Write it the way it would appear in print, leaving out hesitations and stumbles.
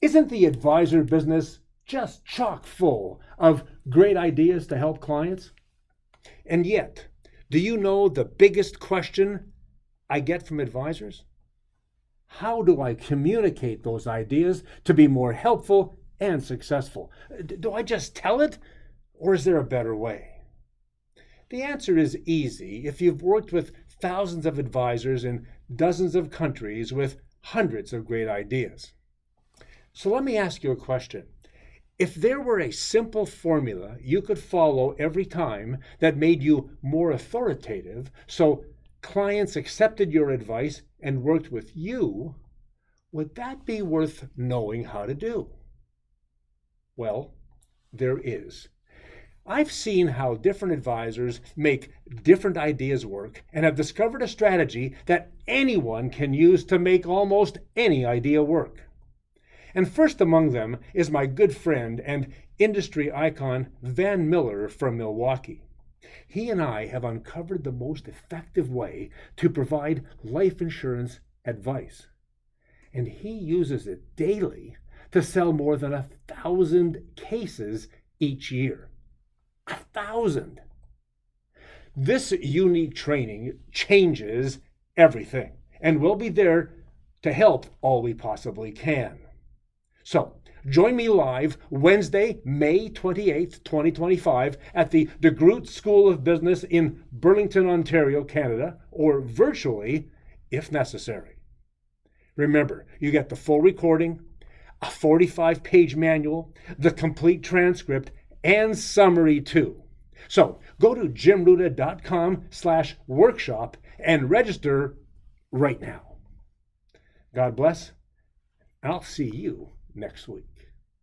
Isn't the advisor business just chock full of great ideas to help clients? And yet, do you know the biggest question I get from advisors? How do I communicate those ideas to be more helpful and successful? Do I just tell it, or is there a better way? The answer is easy if you've worked with thousands of advisors in dozens of countries with hundreds of great ideas. So let me ask you a question. If there were a simple formula you could follow every time that made you more authoritative, so clients accepted your advice and worked with you, would that be worth knowing how to do? Well, there is. I've seen how different advisors make different ideas work and have discovered a strategy that anyone can use to make almost any idea work. And first among them is my good friend and industry icon, Van Miller from Milwaukee. He and I have uncovered the most effective way to provide life insurance advice. And he uses it daily to sell more than 1,000 cases each year. 1,000! This unique training changes everything, and we'll be there to help all we possibly can. So, join me live Wednesday, May 28th, 2025 at the DeGroote School of Business in Burlington, Ontario, Canada, or virtually if necessary. Remember, you get the full recording, a 45-page manual, the complete transcript, and summary too. So go to jimruta.com/workshop and register right now. God bless. I'll see you next week.